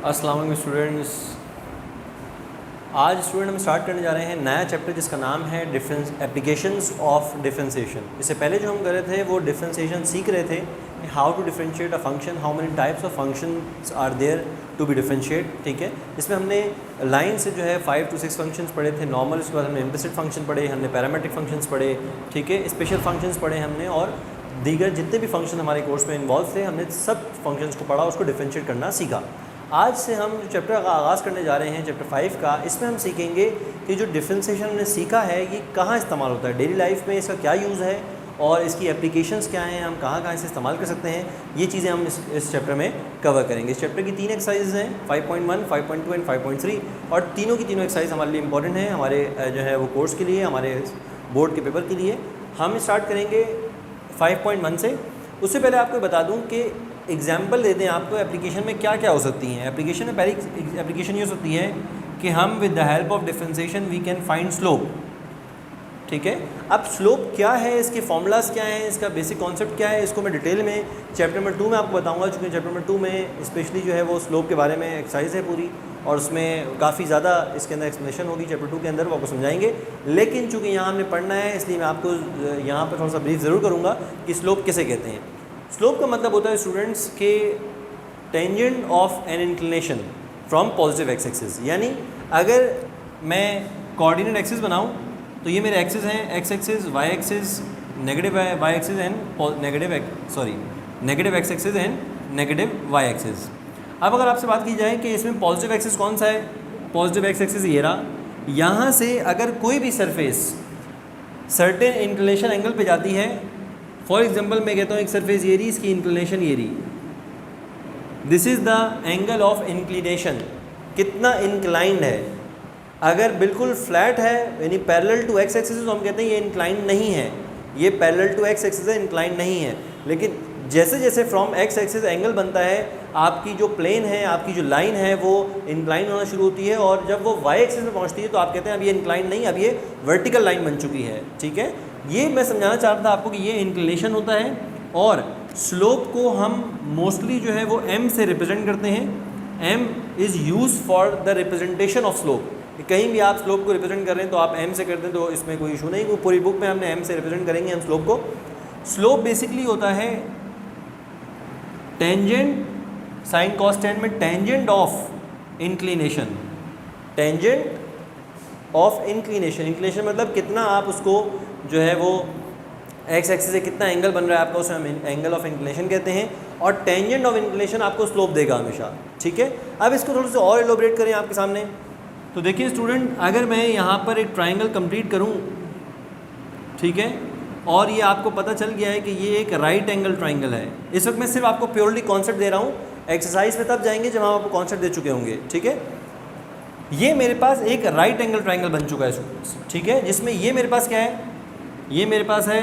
अस्सलाम वालेकुम स्टूडेंट्स। आज स्टूडेंट हम स्टार्ट करने जा रहे हैं नया चैप्टर जिसका नाम है डिफरेंस एप्लीकेशंस ऑफ डिफरेंशिएशन। इससे पहले जो हम कर रहे थे वो डिफरेंशिएशन सीख रहे थे, how to differentiate a function, how many types of functions are there to be differentiate. ठीक है, इसमें हमने लाइन से जो है 5 to 6 फंक्शंस पढ़े थे नॉर्मल, उसके बाद हमने इम्प्लिसिट फंक्शन पढ़े, हमने पैरामेट्रिक फंक्शंस पढ़े, ठीक है, स्पेशल फंक्शंस पढ़े हमने, और दीगर जितने भी फंक्शन हमारे कोर्स में इन्वॉल्व थे हमने सब फंक्शंस को पढ़ा, उसको डिफरेंशिएट करना सीखा। आज से हम जो चैप्टर का आगाज़ करने जा रहे हैं चैप्टर 5 का, इसमें हम सीखेंगे कि जो डिफरेंशिएशन हमने सीखा है ये कहाँ इस्तेमाल होता है, डेली लाइफ में इसका क्या यूज़ है और इसकी एप्लीकेशंस क्या हैं, हम कहाँ कहाँ इसे इस्तेमाल कर सकते हैं, ये चीज़ें हम इस चैप्टर में कवर करेंगे। इस चैप्टर की 3 एक्सरसाइज हैं, 5.1, 5.2 एंड 5.3, और तीनों की तीनों एक्सरसाइज हमारे लिए इंपॉर्टेंट है, हमारे जो है वो कोर्स के लिए, हमारे बोर्ड के पेपर के लिए। हम स्टार्ट करेंगे 5.1 से। उससे पहले आपको बता दूं कि एग्जाम्पल दे दें आपको एप्लीकेशन में क्या क्या हो सकती हैं। एप्लीकेशन में पहली एप्लीकेशन ये हो सकती है कि हम with the help of differentiation we can find slope. ठीक है, अब स्लोप क्या है, इसके फॉर्मूलाज क्या हैं, इसका बेसिक कॉन्सेप्ट क्या है, इसको मैं डिटेल में चैप्टर नंबर 2 में आपको बताऊंगा, क्योंकि चैप्टर नंबर 2 में स्पेशली जो है वो स्लोप के बारे में एक्सरसाइज है पूरी, और उसमें काफ़ी ज़्यादा इसके अंदर एक्सप्लेनेशन होगी चैप्टर 2 के अंदर, वो आपको समझाएंगे। लेकिन चूँकि यहाँ हमने पढ़ना है इसलिए मैं आपको यहाँ पर थोड़ा सा ब्रीफ ज़रूर करूँगा कि स्लोप किसे कहते हैं। स्लोप का मतलब होता है स्टूडेंट्स के tangent of N inclination from positive x axis. यानी अगर मैं कोऑर्डिनेट एक्सिस बनाऊँ तो ये मेरे एक्सिस हैं, x axis, y axis, negative y axis and negative x axis and negative y axis. अब अगर आपसे बात की जाए कि इसमें पॉजिटिव एक्सिस कौन सा है, पॉजिटिव एक्स एक्सिस ये रहा। यहाँ से अगर कोई भी सरफेस सर्टेन इंक्लिनेशन एंगल पे जाती है, फॉर एग्जांपल मैं कहता हूँ एक सरफेस ये रही, इसकी इंक्लिनेशन ये रही, this is the angle of inclination, कितना इंक्लाइंड है। अगर बिल्कुल फ्लैट है यानी पैरेलल टू एक्स एक्सिस तो हम कहते हैं ये इंक्लाइंड नहीं है, ये पैरेलल टू एक्स एक्सिस है, इंक्लाइंड नहीं है। लेकिन जैसे जैसे फ्रॉम एक्स एक्सिस एंगल बनता है, आपकी जो प्लेन है, आपकी जो लाइन है वो इंक्लाइन होना शुरू होती है, और जब वो वाई एक्सिस में पहुंचती है तो आप कहते हैं अब ये इंक्लाइन नहीं, अब ये वर्टिकल लाइन बन चुकी है। ठीक है, ये मैं समझाना चाह रहा था आपको कि ये इंक्लिनेशन होता है, और स्लोप को हम मोस्टली जो है वो एम से रिप्रेजेंट करते हैं। M is use for the representation of slope. कहीं भी आप स्लोप को रिप्रेजेंट कर रहे हैं तो आप एम से करते हैं, तो इसमें कोई इशू नहीं, पूरी बुक में हमने एम से रिप्रेजेंट करेंगे हम स्लोप को। स्लोप बेसिकली होता है टेंजेंट, साइन कॉस टेन में tangent of inclination, tangent of inclination. Inclination मतलब कितना आप उसको जो है वो एक्स एक्सिस से कितना एंगल बन रहा है आपका, उसे हम एंगल ऑफ इंक्लिनेशन कहते हैं, और टेंजेंट ऑफ इंक्लिनेशन आपको स्लोप देगा हमेशा। ठीक है, अब इसको थोड़ा सा और एलोबरेट करें आपके सामने। तो देखिए स्टूडेंट, अगर मैं यहाँ पर एक ट्राइंगल कंप्लीट करूँ, ठीक है, और ये आपको पता चल गया है कि ये एक राइट एंगल ट्राइंगल है। इस वक्त मैं सिर्फ आपको प्योरली कॉन्सेप्ट दे रहा हूँ, एक्सरसाइज में तब जाएंगे जब हम आपको कॉन्सेप्ट दे चुके होंगे। ठीक है, ये मेरे पास एक राइट एंगल ट्राइंगल बन चुका है स्टूडेंट्स। ठीक है, जिसमें ये मेरे पास क्या है, ये मेरे पास है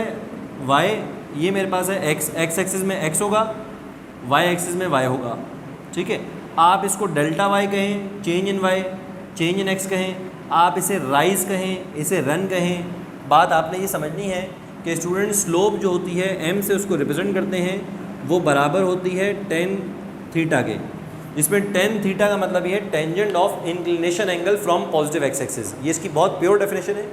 वाई, ये मेरे पास है एक्स, एक्स एक्सिस में एक्स होगा, वाई एक्सिस में वाई होगा। ठीक है, आप इसको डेल्टा वाई कहें, change in y, change in x कहें, आप इसे राइज कहें, इसे रन कहें। बात आपने ये समझनी है कि स्टूडेंट स्लोप जो होती है एम से उसको रिप्रेजेंट करते हैं, वो बराबर होती है टेन थीटा के, जिसमें टेन थीटा का मतलब ये है tangent of inclination angle from positive x axis. ये इसकी बहुत प्योर डेफिनेशन है।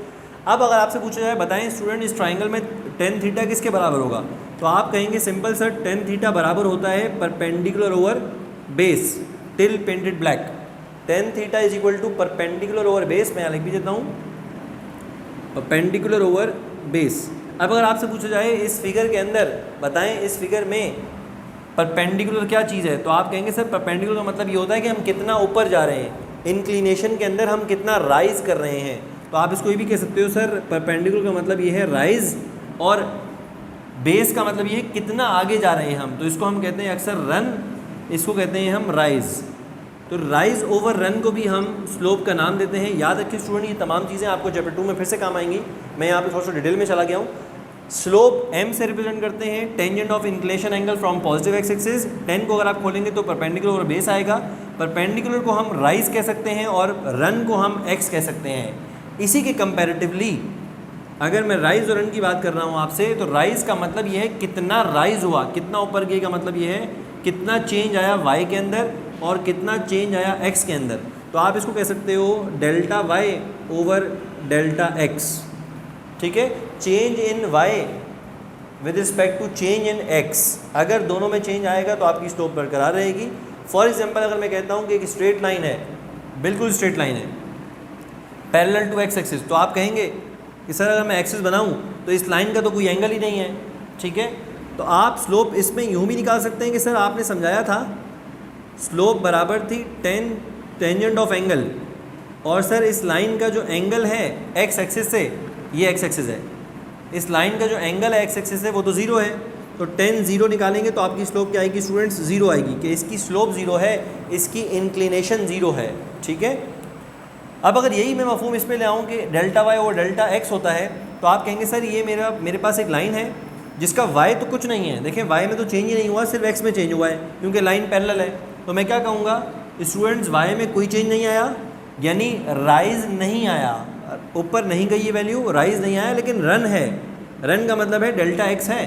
अब अगर आपसे पूछा जाए बताएं स्टूडेंट इस ट्राइंगल में टेन थीटा किसके बराबर होगा, तो आप कहेंगे सिंपल सर, टेन थीटा बराबर होता है perpendicular over base till painted black. Tan theta is equal to perpendicular over base, मैं यहाँ लिख भी देता हूँ, परपेंडिकुलर ओवर बेस। अब अगर आपसे पूछा जाए इस फिगर के अंदर बताएं इस फिगर में परपेंडिकुलर क्या चीज़ है, तो आप कहेंगे सर परपेंडिकुलर का मतलब ये होता है कि हम कितना ऊपर जा रहे हैं, इंक्लिनेशन के अंदर हम कितना राइज कर रहे हैं। तो आप इसको ये भी कह सकते हो सर परपेंडिकुलर का मतलब ये है राइज, और बेस का मतलब ये है कितना आगे जा रहे हैं हम, तो इसको हम कहते हैं अक्सर रन, इसको कहते हैं हम राइज। तो राइज ओवर रन को भी हम स्लोप का नाम देते हैं। याद रखिए स्टूडेंट, ये तमाम चीज़ें आपको चैप्टर 2 में फिर से काम आएंगी, मैं यहाँ पे थोड़ा सा डिटेल में चला गया हूँ। स्लोप एम से रिप्रेजेंट करते हैं tangent of inclination angle from positive x axis. 10 को अगर आप खोलेंगे तो परपेंडिकुलर ओवर बेस आएगा, परपेंडिकुलर को हम राइज कह सकते हैं और रन को हम एक्स कह सकते हैं। इसी के कंपैरेटिवली अगर मैं राइज और रन की बात कर रहा हूँ आपसे, तो राइज का मतलब ये है कितना राइज हुआ, कितना ऊपर गए का मतलब ये है कितना चेंज आया वाई के अंदर, और कितना चेंज आया x के अंदर, तो आप इसको कह सकते हो delta y over delta x, ठीक है। Change in y with respect to change in x, अगर दोनों में चेंज आएगा तो आपकी स्लोप बरकरार रहेगी। फॉर एग्जांपल अगर मैं कहता हूँ कि एक स्ट्रेट लाइन है, बिल्कुल स्ट्रेट लाइन है पैरेलल टू x एक्सिस, तो आप कहेंगे कि सर अगर मैं एक्सिस बनाऊँ तो इस लाइन का तो कोई एंगल ही नहीं है, ठीक है। तो आप स्लोप इसमें यूँ भी निकाल सकते हैं कि सर आपने समझाया था स्लोप बराबर थी टेंजेंट ऑफ एंगल, और सर इस लाइन का जो एंगल है x एक्सिस से, ये x एक्सिस है, इस लाइन का जो एंगल है x एक्सिस से वो तो ज़ीरो है, तो टेन ज़ीरो निकालेंगे तो आपकी स्लोप क्या आएगी स्टूडेंट्स, ज़ीरो आएगी, कि इसकी स्लोप ज़ीरो है, इसकी इंक्लिनेशन ज़ीरो है, ठीक है। अब अगर यही मैं मफहूम इस पे ले आऊँ कि डेल्टा वाई और डेल्टा एक्स होता है, तो आप कहेंगे सर ये मेरे पास एक लाइन है जिसका वाई तो कुछ नहीं है, देखें वाई में तो चेंज ही नहीं हुआ, सिर्फ एक्स में चेंज हुआ है क्योंकि लाइन पैरेलल है। तो मैं क्या कहूँगा स्टूडेंट्स, वाई में कोई चेंज नहीं आया, यानी राइज नहीं आया, ऊपर नहीं गई ये वैल्यू, राइज नहीं आया, लेकिन रन है। रन का मतलब है डेल्टा एक्स है।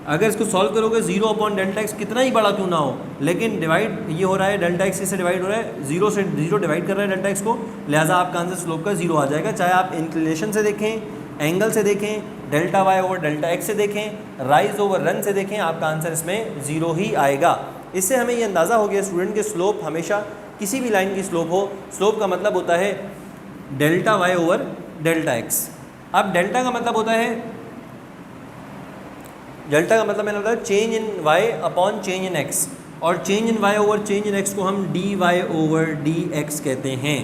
अगर इसको सॉल्व करोगे 0 अपॉन डेल्टा एक्स कितना ही बड़ा क्यों ना हो, लेकिन डिवाइड ये हो रहा है, डेल्टा एक्स इससे डिवाइड हो रहा है, 0 से 0 डिवाइड कर रहा है डेल्टा एक्स को, लिहाजा आपका आंसर स्लोप का 0 आ जाएगा। चाहे आप इंक्लिनेशन से देखें, एंगल से देखें, delta Y over delta x से देखें, राइज ओवर रन से देखें, आपका आंसर इसमें 0 ही आएगा। इससे हमें ये अंदाज़ा हो गया स्टूडेंट के स्लोप हमेशा किसी भी लाइन की स्लोप हो, स्लोप का मतलब होता है delta Y over delta X. अब डेल्टा का मतलब होता है, डेल्टा का मतलब मैंने बताया change in Y upon change in X, और change in Y over change in X को हम D Y over D X कहते हैं।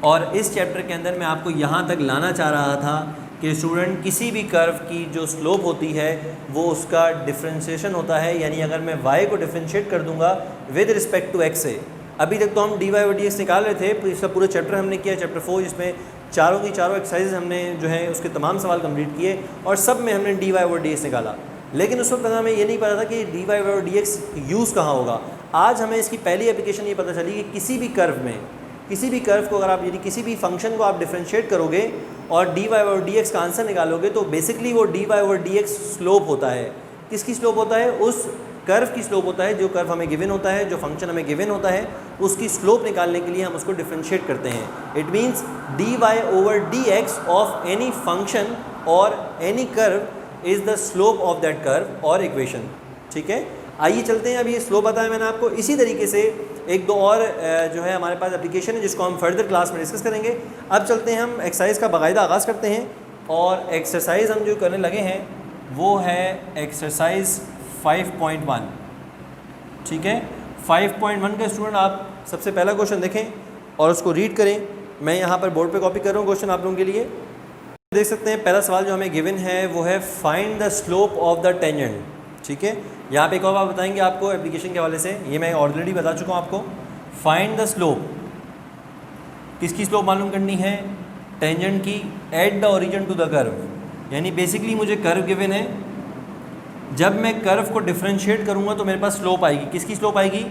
और इस चैप्टर के अंदर मैं आपको यहाँ तक लाना चाह रहा था कि स्टूडेंट किसी भी कर्व की जो स्लोप होती है वो उसका डिफ्रेंशिएशन होता है, यानी अगर मैं y को डिफ्रेंशिएट कर दूंगा विद रिस्पेक्ट टू x से, अभी तक तो हम D Y over D x निकाल रहे थे, इसका पूरा चैप्टर हमने किया, चैप्टर 4, जिसमें चारों की चारों एक्सरसाइजेज हमने जो है उसके तमाम सवाल कंप्लीट किए और सब में हमने d Y over D x निकाला। लेकिन उस वक्त हमें ये नहीं पता था कि d Y over D x use कहाँ होगा। आज हमें इसकी पहली एप्लीकेशन ये पता चली कि किसी भी कर्व में, किसी भी कर्व को अगर आप यदि किसी भी फंक्शन को आप डिफ्रेंशिएट करोगे और d Y over D x का आंसर निकालोगे तो बेसिकली वो d Y over D x slope होता है। किसकी स्लोप होता है? उस कर्व की स्लोप होता है जो कर्व हमें गिवन होता है, जो फंक्शन हमें गिवन होता है, उसकी स्लोप निकालने के लिए हम उसको डिफ्रेंशिएट करते हैं। It means D Y over D X of any function और any curve is the slope of that curve और इक्वेशन। ठीक है, आइए चलते हैं। अभी ये स्लोप बताया मैंने आपको, इसी तरीके से एक दो और जो है हमारे पास एप्लीकेशन है जिसको हम फर्दर क्लास में डिस्कस करेंगे। अब चलते हैं, हम एक्सरसाइज का बाकायदा आगाज़ करते हैं और एक्सरसाइज हम जो करने लगे हैं वो है एक्सरसाइज 5.1। ठीक है, 5.1 का स्टूडेंट आप सबसे पहला क्वेश्चन देखें और उसको रीड करें। मैं यहाँ पर बोर्ड पे कॉपी कर रहा हूँ क्वेश्चन आप लोगों के लिए। देख सकते हैं पहला सवाल जो हमें गिवन है वो है find the slope of the tangent. ठीक है, यहाँ पे एक और बात बताएंगे आपको एप्लीकेशन के हवाले से, ये मैं ऑलरेडी बता चुका हूँ आपको। फाइंड द स्लोप, किसकी स्लोप मालूम करनी है? टेंजेंट की at the origin to the curve. यानी बेसिकली मुझे कर्व गिवन है, जब मैं कर्व को डिफ्रेंशिएट करूँगा तो मेरे पास स्लोप आएगी। किसकी स्लोप आएगी?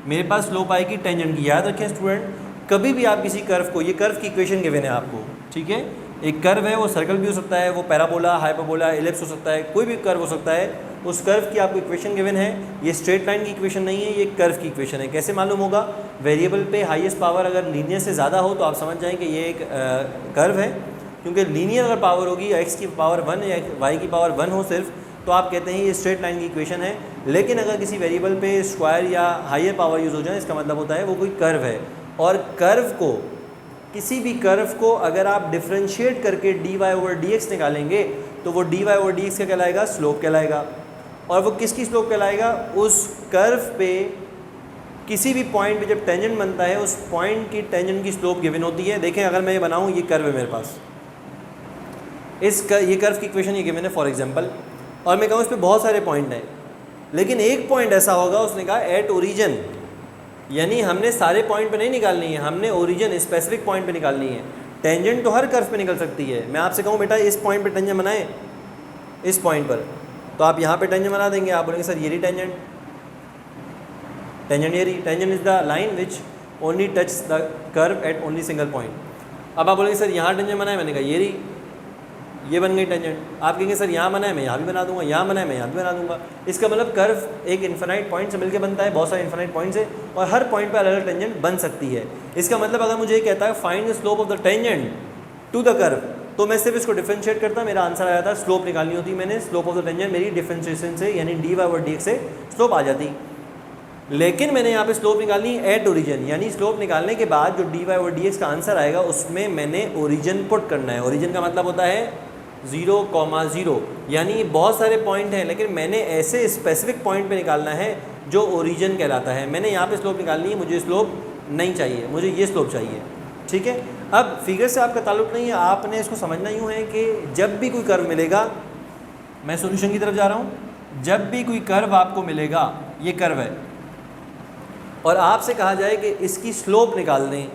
मेरे पास स्लोप आएगी टेंजेंट की। याद रखें स्टूडेंट, कभी भी आप किसी कर्व को, ये कर्व की इक्वेशन गिवन है आपको, ठीक है, एक कर्व है, वो सर्कल भी हो सकता है, वो पैराबोला, हाइपरबोला, एलिप्स हो सकता है, कोई भी कर्व हो सकता है, उस कर्व की आपको इक्वेशन गिवन है। ये स्ट्रेट लाइन की इक्वेशन नहीं है, ये कर्व की इक्वेशन है। कैसे मालूम होगा? वेरिएबल पे हाईएस्ट पावर अगर लीनियर से ज़्यादा हो तो आप समझ जाएं कि ये एक कर्व है, क्योंकि लीनियर अगर पावर होगी, एक्स की पावर 1 या वाई की पावर 1 हो सिर्फ, तो आप कहते हैं ये स्ट्रेट लाइन की इक्वेशन है। लेकिन अगर किसी वेरिएबल पे स्क्वायर या हायर पावर यूज़ हो जाए, इसका मतलब होता है वो कोई कर्व है। और कर्व को, किसी भी कर्व को अगर आप डिफ्रेंशिएट करके d Y over D x निकालेंगे तो वो d Y over D x का कहलाएगा स्लोप कहलाएगा। और वो किसकी स्लोप कहलाएगा? उस कर्व पे किसी भी पॉइंट पे जब टेंजेंट बनता है उस पॉइंट की टेंजेंट की स्लोप गिवन होती है। देखें, अगर मैं ये बनाऊँ, ये कर्व है मेरे पास, ये कर्व की इक्वेशन ये गिवन है फॉर एग्जांपल, और मैं कहूँ इस पर बहुत सारे पॉइंट हैं, लेकिन एक पॉइंट ऐसा होगा, उसने कहा एट ओरिजिन, यानी हमने सारे पॉइंट पे नहीं निकालनी है, हमने ओरिजिन स्पेसिफिक पॉइंट पे निकालनी है। टेंजेंट तो हर कर्व पे निकल सकती है। मैं आपसे कहूँ बेटा इस पॉइंट पे टेंजेंट बनाएं, इस पॉइंट पर, तो आप यहाँ पे टेंजेंट बना देंगे। आप बोलेंगे सर ये रही टेंजेंट, टेंजेंट ये रही। Tangent is the line which only touch the curve at only single point. अब आप बोलेंगे सर यहाँ टेंजेंट बनाए, मैंने कहा ये रही। ये बन गई टेंजेंट। आप कहेंगे सर यहाँ बना है, मैं यहाँ भी बना दूंगा, यहाँ बना है, मैं यहाँ भी बना दूंगा। इसका मतलब कर्व एक इन्फिनाइट पॉइंट से मिलकर बनता है, बहुत सारे इन्फिनाइट पॉइंट से, और हर पॉइंट पे अलग अलग टेंजेंट बन सकती है। इसका मतलब अगर मुझे ये कहता है find the slope of the tangent to the curve, तो मैं सिर्फ इसको डिफरेंशिएट करता, मेरा आंसर आ जाता, स्लोप निकालनी होती मैंने, स्लोप ऑफ द टेंजेंट मेरी डिफरेंशिएशन से यानी dy/dx से स्लोप आ जाती। लेकिन मैंने यहाँ पे स्लोप निकालनी एट ओरिजिन, यानी स्लोप निकालने के बाद जो dy/dx का आंसर आएगा उसमें मैंने ओरिजिन पुट करना है। ओरिजिन का मतलब होता है 0,0, यानी बहुत सारे पॉइंट हैं लेकिन मैंने ऐसे स्पेसिफिक पॉइंट पे निकालना है जो ओरिजिन कहलाता है। मैंने यहाँ पे स्लोप निकालनी है, मुझे स्लोप नहीं चाहिए, मुझे ये स्लोप चाहिए, ठीक है। अब फिगर से आपका ताल्लुक नहीं है, आपने इसको समझना यूँ है कि जब भी कोई कर्व मिलेगा, मैं सॉल्यूशन की तरफ जा रहा हूँ, जब भी कोई कर्व आपको मिलेगा, ये कर्व है और आपसे कहा जाए कि इसकी स्लोप निकाल दें,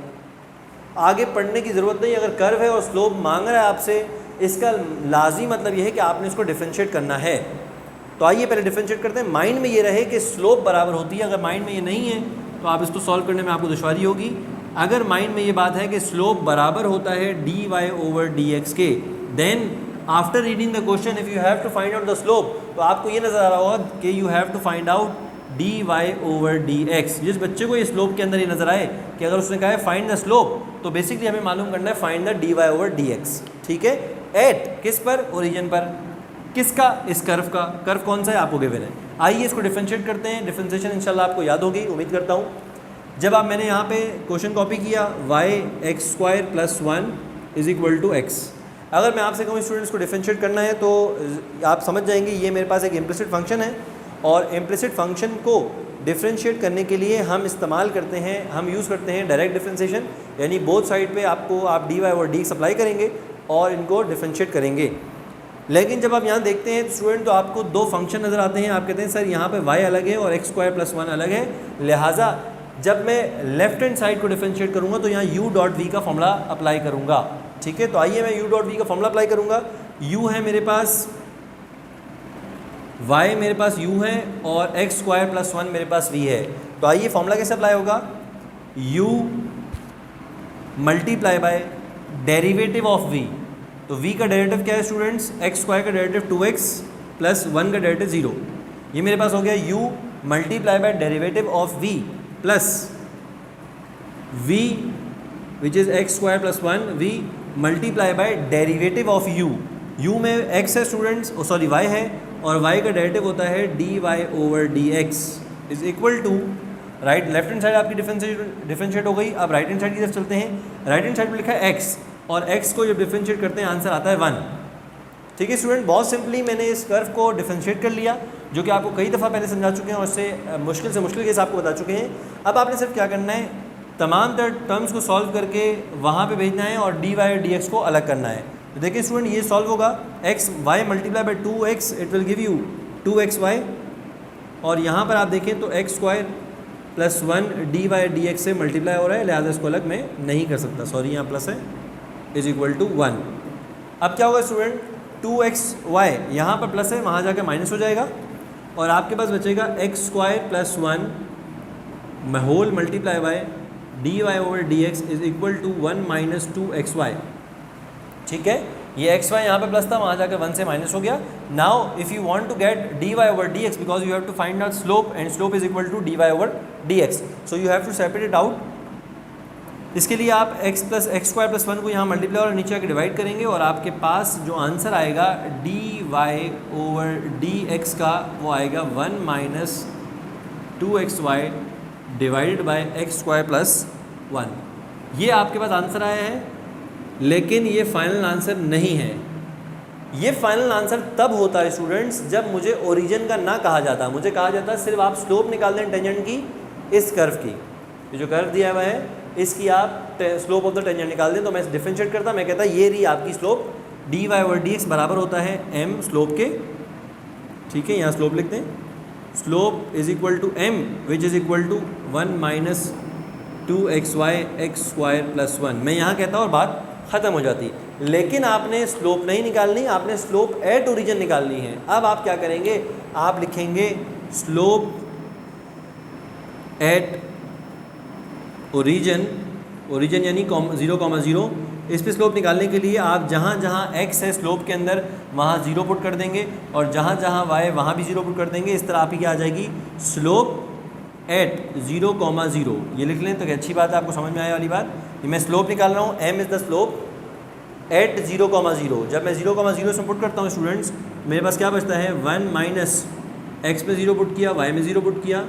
आगे पढ़ने की ज़रूरत नहीं। अगर कर्व है और स्लोप मांग रहा है आपसे, इसका लाजी मतलब ये है कि आपने इसको डिफरेंशिएट करना है। तो आइए पहले डिफरेंशिएट करते हैं। माइंड में ये रहे कि स्लोप बराबर होती है, अगर माइंड में ये नहीं है तो आप इसको सॉल्व करने में आपको दुश्वारी होगी। अगर माइंड में ये बात है कि स्लोप बराबर होता है dy/dx के, then after reading the question if you have to find out the slope, तो आपको ये नज़र आ रहा होगा कि you have to find out dy/dx। जिस बच्चे को ये स्लोप के अंदर ये नज़र आए कि अगर उसने कहा है फाइंड द स्लोप, तो बेसिकली हमें मालूम करना है फाइंड द dy/dx, ठीक है। एट किस पर? ओरिजिन पर। किसका? इस कर्व का। कर्व कौन सा है? आपको गिवन है। आइए इसको डिफरेंशिएट करते हैं। डिफरेंशिएशन इंशाल्लाह आपको याद होगी, उम्मीद करता हूँ। जब आप मैंने यहाँ पे क्वेश्चन कॉपी किया y(x²+1) = x, अगर मैं आपसे कहूँ स्टूडेंट्स को डिफरेंशिएट करना है तो आप समझ जाएंगे ये मेरे पास एक इम्प्लिसिट फंक्शन है और इम्प्लिसिट फंक्शन को डिफरेंशिएट करने के लिए हम इस्तेमाल करते हैं, हम यूज़ करते हैं डायरेक्ट डिफरेंशिएशन, यानी बोथ साइड पे आपको आप dy/dx अप्लाई करेंगे और इनको डिफरेंशिएट करेंगे। लेकिन जब आप यहाँ देखते हैं स्टूडेंट तो आपको दो फंक्शन नज़र आते हैं। आप कहते हैं सर यहाँ पे y अलग है और x²+1 अलग है, लिहाजा जब मैं लेफ्ट हैंड साइड को डिफरेंशिएट करूँगा तो यहाँ u.v का फॉर्मूला अप्लाई करूँगा, ठीक है। तो आइए मैं u.v का फॉर्मूला अप्लाई करूँगा। u है मेरे पास, y मेरे पास u है और x²+1 मेरे पास v है। तो आइए फॉर्मूला कैसे अप्लाई होगा? u multiply by derivative of v। तो v का डेरिवेटिव क्या है स्टूडेंट्स? x² का डेरिवेटिव 2x प्लस 1 का डेरिवेटिव 0। ये मेरे पास हो गया u multiply by derivative of v plus v which is x²+1 v multiply by derivative of u में x है स्टूडेंट्स, सॉरी y है, और y का डेरिवेटिव होता है dy/dx is equal to, right left hand side आपकी differentiate हो गई। अब राइट हैंड साइड की तरफ चलते हैं। राइट हैंड साइड में लिखा है x और x को जब डिफरेंशिएट करते हैं आंसर आता है 1, ठीक है स्टूडेंट। बहुत सिंपली मैंने इस कर्व को डिफरेंशिएट कर लिया, जो कि आपको कई दफ़ा पहले समझा चुके हैं और इससे मुश्किल से मुश्किल केस आपको बता चुके हैं। अब आपने सिर्फ क्या करना है, तमाम टर्म्स को सॉल्व करके वहाँ पे भेजना है और dy/dx को अलग करना है। तो देखिए स्टूडेंट ये सॉल्व होगा, y multiply by 2x it will give you 2xy, और यहाँ पर आप देखें तो x²+1 dy/dx से मल्टीप्लाई हो रहा है, लिहाजा इसको अलग मैं नहीं कर सकता, सॉरी यहाँ प्लस है, इज इक्वल टू 1। अब क्या होगा स्टूडेंट, 2xy यहाँ पर प्लस है, वहाँ जाकर माइनस हो जाएगा और आपके पास बचेगा x²+1 whole multiply by dy/dx is equal to 1 - 2xy, ठीक है। ये xy यहाँ पे प्लस था, वहाँ जाकर 1 से माइनस हो गया। Now if you want to get dy/dx because you have to find out slope and slope is equal to dy/dx, so you have to separate it out. इसके लिए आप x+x²+1 को यहाँ मल्टीप्लाई और नीचे आके डिवाइड करेंगे और आपके पास जो आंसर आएगा dy/dx का वो आएगा 1 - 2xy डिवाइडेड बाय x²+1। ये आपके पास आंसर आया है, लेकिन ये फाइनल आंसर नहीं है। ये फाइनल आंसर तब होता है स्टूडेंट्स जब मुझे ओरिजिन का ना कहा जाता, मुझे कहा जाता है सिर्फ आप स्लोप निकाल दें टेंजेंट की, इस कर्व की, ये जो कर्व दिया हुआ है इसकी आप स्लोप ऑफ द टेंजेंट निकाल दें। तो मैं डिफरेंशिएट करता, मैं कहता ये रही आपकी स्लोप, dy/dx बराबर होता है m स्लोप के, ठीक है। यहाँ स्लोप लिखते हैं, slope is equal to m which is equal to 1 - 2xy x²+1। मैं यहाँ कहता हूँ और बात ख़त्म हो जाती। लेकिन आपने स्लोप नहीं निकालनी, आपने स्लोप एट ओरिजिन निकालनी है। अब आप क्या करेंगे, आप लिखेंगे स्लोप एट ओरिजिन, ओरिजिन यानी 0,0 इस पे स्लोप निकालने के लिए आप जहाँ जहाँ x है स्लोप के अंदर वहाँ 0 पुट कर देंगे और जहाँ जहाँ y वहाँ भी 0 पुट कर देंगे। इस तरह आपकी क्या आ जाएगी, स्लोप एट 0,0। ये लिख लें तो अच्छी बात है, आपको समझ में आने वाली बात। ये मैं स्लोप निकाल रहा हूँ, m is the slope eight 0,0। जब मैं 0,0 से पुट करता हूँ स्टूडेंट्स, मेरे पास क्या बचता है, 1 माइनस x में 0 पुट किया, y में 0 पुट किया,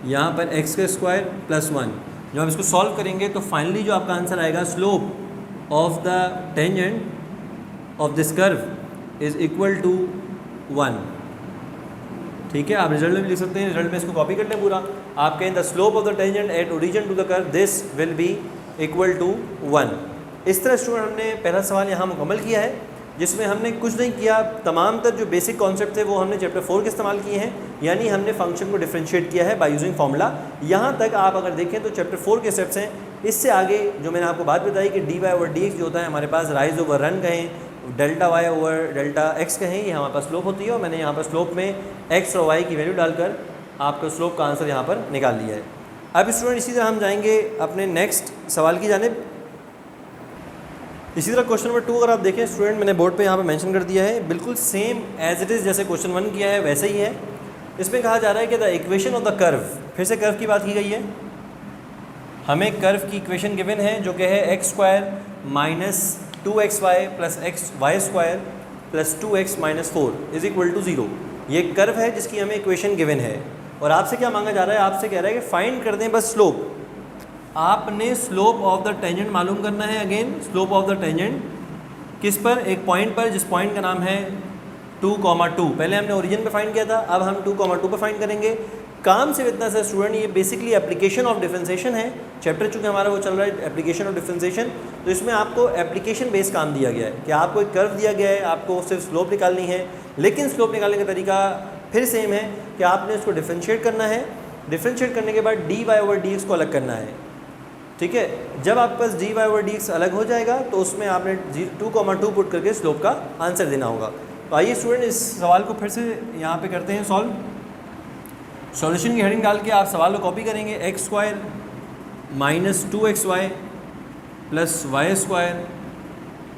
यहाँ पर x का स्क्वायर प्लस 1। जब आप इसको सॉल्व करेंगे तो फाइनली जो आपका आंसर आएगा, slope of the tangent of this curve is equal to 1। ठीक है, आप रिजल्ट में भी लिख सकते हैं, रिजल्ट में इसको कॉपी कर लें पूरा। आप कहें the slope of the tangent at origin to the curve this will be equal to 1। इस तरह स्टूडेंट हमने पहला सवाल यहाँ मुकम्मल किया है, जिसमें हमने कुछ नहीं किया, तमाम तर जो बेसिक कॉन्सेप्ट थे वो हमने चैप्टर 4 के इस्तेमाल किए हैं, यानी हमने फंक्शन को डिफरेंशिएट किया है बाय यूजिंग फार्मूला। यहाँ तक आप अगर देखें तो चैप्टर 4 के स्टेप्स हैं। इससे आगे जो मैंने आपको बात बताई कि dy ओवर dx जो होता है, हमारे पास राइज ओवर रन कहें, delta y over delta x कहें, ये हमारे पास स्लोप होती है और मैंने यहाँ पर स्लोप में x और y की वैल्यू डालकर आपका स्लोप का आंसर यहाँ पर निकाल लिया है। अब स्टूडेंट इसी तरह हम जाएंगे अपने नेक्स्ट सवाल की जानिब। इसी तरह क्वेश्चन नंबर 2 अगर आप देखें स्टूडेंट, मैंने बोर्ड पे यहाँ पे मेंशन कर दिया है, बिल्कुल सेम एज इट इज़ जैसे क्वेश्चन 1 किया है वैसे ही है। इसमें कहा जा रहा है कि the equation of the curve, फिर से कर्व की बात की गई है, हमें कर्व की इक्वेशन गिवन है जो कि है x square minus 2xy plus y square plus 2x minus 4 is equal to 0। ये कर्व है जिसकी हमें इक्वेशन गिवन है और आपसे क्या मांगा जा रहा है, आपसे कह रहा है कि फाइंड कर दें बस स्लोप। आपने स्लोप ऑफ द टेंजेंट मालूम करना है। Again slope of the tangent किस पर, एक पॉइंट पर, जिस पॉइंट का नाम है 2,2। पहले हमने ओरिजिन पे फाइंड किया था, अब हम 2,2 पे फाइंड करेंगे। काम सिर्फ इतना सा स्टूडेंट, ये बेसिकली एप्लीकेशन ऑफ डिफरेंशिएशन है। चैप्टर चूँकि हमारा वो चल रहा है एप्लीकेशन ऑफ डिफरेंशिएशन, तो इसमें आपको एप्लीकेशन बेस्ड काम दिया गया है कि आपको एक कर्व दिया गया है, आपको सिर्फ स्लोप निकालनी है, लेकिन स्लोप निकालने का तरीका फिर सेम है कि आपने उसको डिफरेंशिएट करना है। डिफरेंशिएट करने के बाद dy ओवर dx को अलग करना है। ठीक है, जब आपके पास dy ओवर dx अलग हो जाएगा तो उसमें आपने 2,2 पुट करके स्लोप का आंसर देना होगा। तो आइए स्टूडेंट इस सवाल को फिर से यहाँ पे करते हैं सॉल्व। सॉल्यूशन की हेडिंग डाल के आप सवाल को कॉपी करेंगे, x square minus 2xy plus y square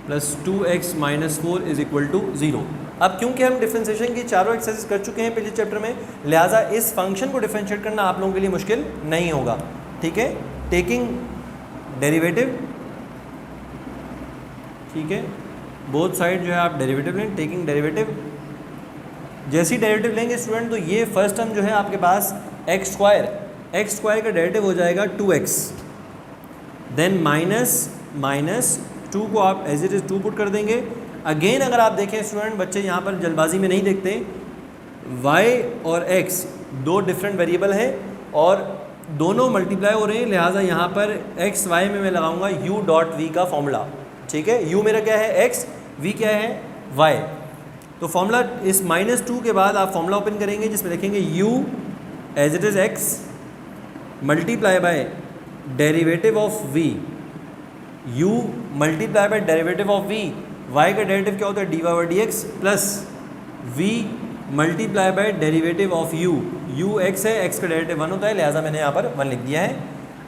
plus 2x minus 4 is equal to 0। अब क्योंकि हम डिफरेंशिएशन की चारों एक्सरसाइज कर चुके हैं पिछले चैप्टर में, लिहाजा इस फंक्शन को डिफरेंशिएट करना आप लोगों के लिए मुश्किल नहीं होगा। ठीक है, टेकिंग डेरिवेटिव, ठीक है, बोथ साइड जो है आप डेरिवेटिव लें, टेकिंग डेरिवेटिव। जैसे ही डेरिवेटिव लेंगे स्टूडेंट तो ये फर्स्ट टर्म जो है आपके पास एक्स स्क्वायर का डेरिवेटिव हो जाएगा 2x, देन माइनस 2 को आप एज इट इज़ 2 पुट कर देंगे। अगेन अगर आप देखें स्टूडेंट, बच्चे यहाँ पर जल्दबाजी में नहीं देखते, y और x दो डिफरेंट वेरिएबल हैं और दोनों मल्टीप्लाई हो रहे हैं, लिहाजा यहाँ पर एक्स वाई में मैं लगाऊंगा u डॉट v का फॉर्मूला। ठीक है, u मेरा क्या है x, v क्या है y। तो फॉर्मूला इस -2 के बाद आप फॉर्मूला ओपन करेंगे जिसमें लिखेंगे u as it is x multiply by derivative of v, u multiply by derivative of v, y का डेरिवेटिव क्या होता है dy over dx plus v multiply by derivative of u x है, x का derivative 1 होता है, लिहाजा मैंने यहाँ पर 1 लिख दिया है।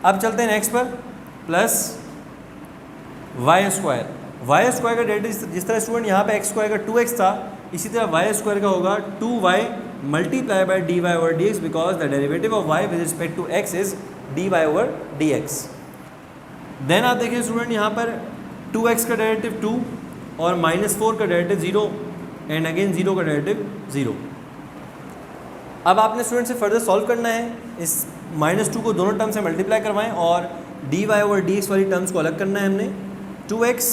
अब चलते हैं नेक्स्ट पर, प्लस वाई स्क्वायर का डेरिवेटिव जिस तरह स्टूडेंट यहाँ पे x स्क्वायर का 2x था, इसी तरह वाई स्क्वायर का होगा 2y multiply by dy over dx because the derivative of y with respect to x is dy over dx। Then आप देखिए स्टूडेंट यहाँ पर 2x का डेरिवेटिव 2 और -4 का डेरिवेटिव 0 एंड अगेन 0 का डेरिवेटिव 0। अब आपने स्टूडेंट से फर्दर सॉल्व करना है, इस -2 को दोनों टर्म से मल्टीप्लाई करवाएं और dy ओवर dx वाली टर्म्स को अलग करना है हमने। 2x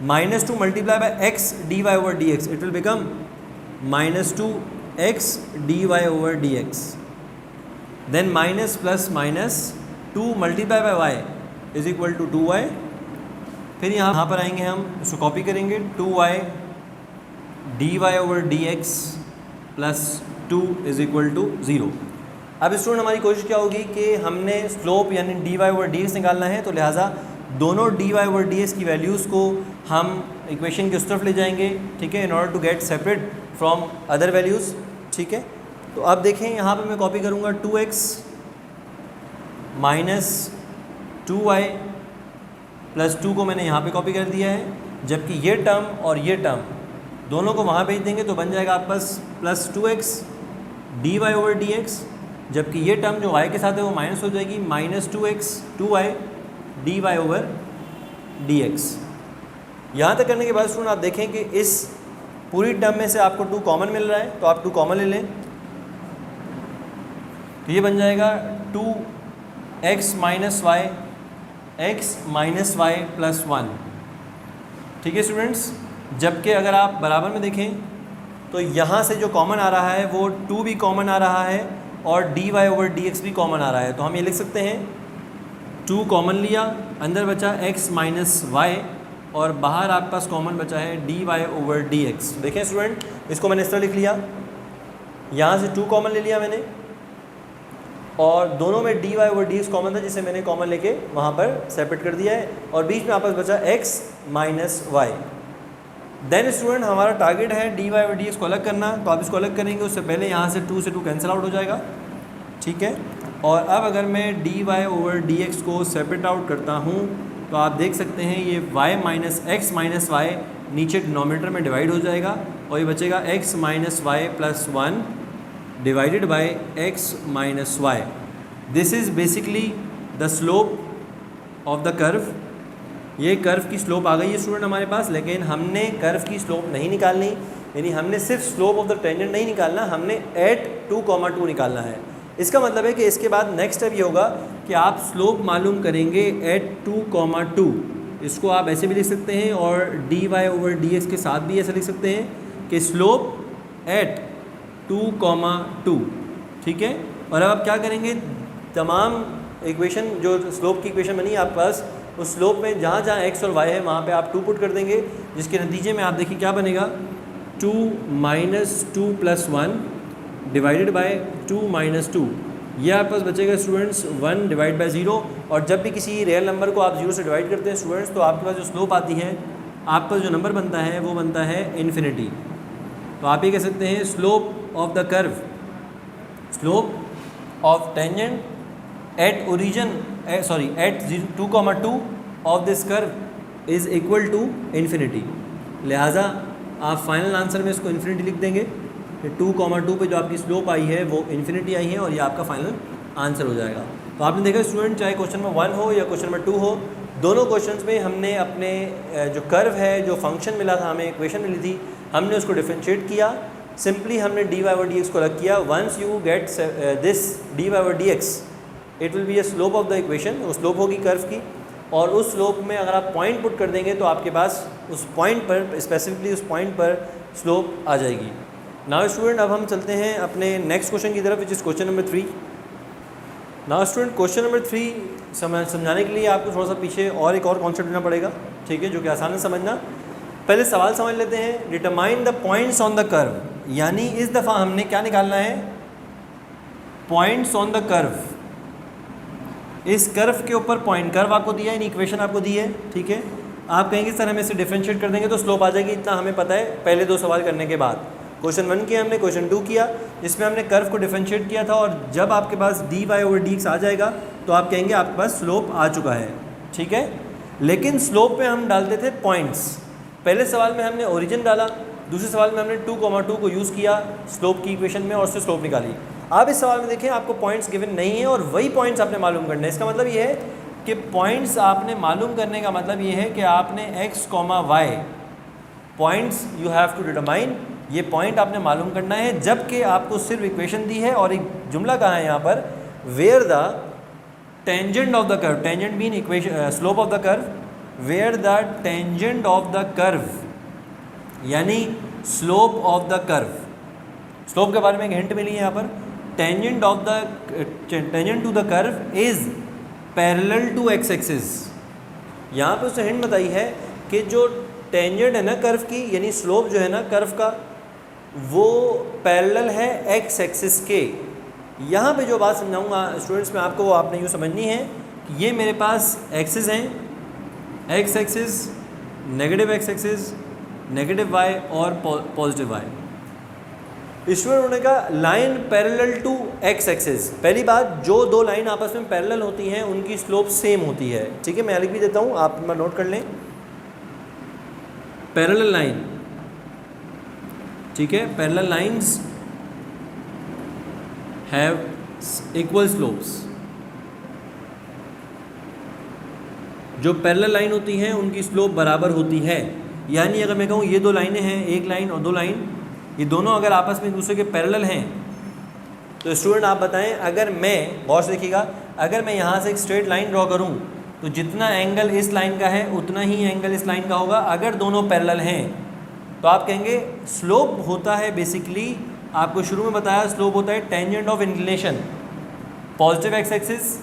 -2 multiply by x dy over dx, it will become -2x dy over dx, then minus plus minus 2 multiply by y is equal to 2y। फिर यहाँ पर आएंगे हम, इसको कॉपी करेंगे, 2y dy over dx plus 2 is equal to 0। अब student हमारी कोशिश क्या होगी कि हमने स्लोप यानी dy ओवर dx निकालना है, तो लिहाजा दोनों dy ओवर dx की वैल्यूज़ को हम इक्वेशन की उस तरफ ले जाएंगे। ठीक है, in order to get separate from other values. ठीक है, तो अब देखें यहाँ पे मैं कॉपी करूँगा 2x माइनस 2y +2 को मैंने यहाँ पे कॉपी कर दिया है, जबकि ये टर्म और ये टर्म दोनों को वहाँ भेज देंगे तो बन जाएगा आपके पास +2x dy/dx, जबकि ये टर्म जो y के साथ है वो माइनस हो जाएगी, -2x 2y dy/dx। यहाँ तक करने के बाद स्टूडेंट आप देखें कि इस पूरी टर्म में से आपको 2 कॉमन मिल रहा है, तो आप 2 कॉमन ले लें, तो ये बन जाएगा 2x - y +1। ठीक है स्टूडेंट्स, जबकि अगर आप बराबर में देखें तो यहाँ से जो कॉमन आ रहा है वो 2 भी कॉमन आ रहा है और dy/dx भी कॉमन आ रहा है, तो हम ये लिख सकते हैं 2 कॉमन लिया, अंदर बचा x - y और बाहर आपके पास कॉमन बचा है dy/dx। देखें स्टूडेंट, इसको मैंने इस तरह लिख लिया, यहाँ से 2 कॉमन ले लिया मैंने और दोनों में dy/dx कॉमन था जिसे मैंने कॉमन लेके वहाँ पर सेपरेट कर दिया है और बीच में आपस बचा x - y। देन स्टूडेंट हमारा टारगेट है dy/dx को अलग करना, तो आप इसको अलग करेंगे, उससे पहले यहाँ से 2 से 2 कैंसिल आउट हो जाएगा। ठीक है, और अब अगर मैं dy/dx को सेपरेट आउट करता हूँ तो आप देख सकते हैं ये y - x - y नीचे डिनोमिनेटर में डिवाइड हो जाएगा और ये बचेगा x - y +1 divided by x - y। This is basically the slope of the curve. ये कर्व की स्लोप आ गई है स्टूडेंट हमारे पास, लेकिन हमने कर्व की स्लोप नहीं निकालनी, यानी हमने सिर्फ स्लोप ऑफ द टेंजेंट नहीं निकालना, हमने एट 2, 2 निकालना है। इसका मतलब है कि इसके बाद नेक्स्ट स्टेप ये होगा कि आप स्लोप मालूम करेंगे एट 2, 2। इसको आप ऐसे भी लिख सकते हैं और dy/dx के साथ भी ऐसे लिख सकते हैं कि स्लोप एट 2, 2। ठीक है, और अब आप क्या करेंगे, तमाम इक्वेशन जो स्लोप की इक्वेशन बनी है आपके पास, उस स्लोप में जहाँ जहाँ x और y है वहाँ पे आप 2 पुट कर देंगे, जिसके नतीजे में आप देखिए क्या बनेगा, 2 - 2 + 1 डिवाइडेड बाय 2 - 2। ये आपके पास बचेगा स्टूडेंट्स 1 डिवाइड बाय 0। और जब भी किसी रियल नंबर को आप 0 से डिवाइड करते हैं स्टूडेंट्स, तो आपके पास जो स्लोप आती है, आपके पास जो नंबर बनता है वो बनता है इन्फिनिटी। तो आप ये कह सकते हैं slope of the curve, slope of tangent at origin at 2, 2 of this curve is equal to infinity. लिहाजा आप फाइनल आंसर में इसको इन्फिनिटी लिख देंगे कि 2, 2 पे जो आपकी स्लोप आई है वो इन्फिनिटी आई है और ये आपका फाइनल आंसर हो जाएगा। तो आपने देखा स्टूडेंट, चाहे क्वेश्चन नंबर 1 हो या क्वेश्चन नंबर 2 हो, दोनों क्वेश्चंस में हमने अपने जो कर्व है, जो फंक्शन मिला था, हमें इक्वेशन मिली थी, हमने उसको डिफरेंशिएट किया। सिंपली हमने dy/dx को अलग किया। Once you get this dy/dx, it will be a slope of the equation, वो स्लोप होगी कर्व की, और उस स्लोप में अगर आप पॉइंट पुट कर देंगे तो आपके पास उस पॉइंट पर, स्पेसिफिकली उस पॉइंट पर स्लोप आ जाएगी। नाउ स्टूडेंट, अब हम चलते हैं अपने नेक्स्ट क्वेश्चन की तरफ, which is question number 3। Now student, question number 3 समझाने के लिए आपको थोड़ा सा पीछे और एक और कॉन्सेप्ट देना पड़ेगा, ठीक है, जो कि आसान है समझना। पहले सवाल समझ लेते हैं। Determine the points on the curve, यानी इस दफ़ा हमने क्या निकालना है, पॉइंट्स ऑन द कर्व। इस कर्व के ऊपर पॉइंट, कर्व आपको दिया है, इक्वेशन आपको दी है, ठीक है। आप कहेंगे इस तरह में इसे डिफरेंशिएट कर देंगे तो स्लोप आ जाएगी, इतना हमें पता है पहले 2 सवाल करने के बाद। क्वेश्चन 1 किया हमने, क्वेश्चन 2 किया, जिसमें हमने कर्व को डिफरेंशिएट किया था, और जब आपके पास dy/dx आ जाएगा तो आप कहेंगे आपके पास स्लोप आ चुका है, ठीक है। लेकिन स्लोप में हम डालते थे पॉइंट्स। पहले सवाल में हमने ओरिजिन डाला, दूसरे सवाल में हमने 2, 2 को यूज़ किया स्लोप की इक्वेशन में और उससे स्लोप निकाली। अब इस सवाल में देखें, आपको पॉइंट्स गिवन नहीं है और वही पॉइंट्स आपने मालूम करने हैं। इसका मतलब ये है कि पॉइंट्स आपने मालूम करने का मतलब ये है कि आपने x, y points you have to determine, ये पॉइंट आपने मालूम करना है, जबकि आपको सिर्फ इक्वेशन दी है और एक जुमला कहा है यहाँ पर, where the tangent of the curve, tangent mean equation slope of the curve, where the tangent of the curve, यानी slope of the curve. Slope के बारे में एक हिंट मिली है यहाँ पर, tangent to the curve is parallel to x axis. यहाँ पे उसने हिंट बताई है कि जो टेंजेंट है ना कर्व की, यानी स्लोप जो है ना कर्व का, वो पैरेलल है x एक्सिस के। यहाँ पे जो बात समझाऊंगा स्टूडेंट्स में आपको, वो आपने यूँ समझनी है कि ये मेरे पास एक्सिस हैं, x axis, negative x axis, negative y और पॉजिटिव y। स्टूडेंट उन्होंने कहा line parallel to x axis. पहली बात, जो दो लाइन आपस में पैरेलल होती हैं उनकी स्लोप सेम होती है। ठीक है, मैं लिख भी देता हूँ, आप नोट कर लें। पैरेलल लाइन, ठीक है, parallel lines have equal slopes. जो पैरेलल लाइन होती हैं उनकी स्लोप बराबर होती है। यानी अगर मैं कहूँ ये दो लाइनें हैं, एक लाइन और दो लाइन, ये दोनों अगर आपस में एक दूसरे के पैरेलल हैं, तो स्टूडेंट आप बताएं, अगर मैं, गौर से देखिएगा, अगर मैं यहाँ से एक स्ट्रेट लाइन ड्रॉ करूँ तो जितना एंगल इस लाइन का है उतना ही एंगल इस लाइन का होगा अगर दोनों पैरेलल हैं। तो आप कहेंगे स्लोप होता है बेसिकली, आपको शुरू में बताया, स्लोप होता है tangent of inclination. Positive x axis,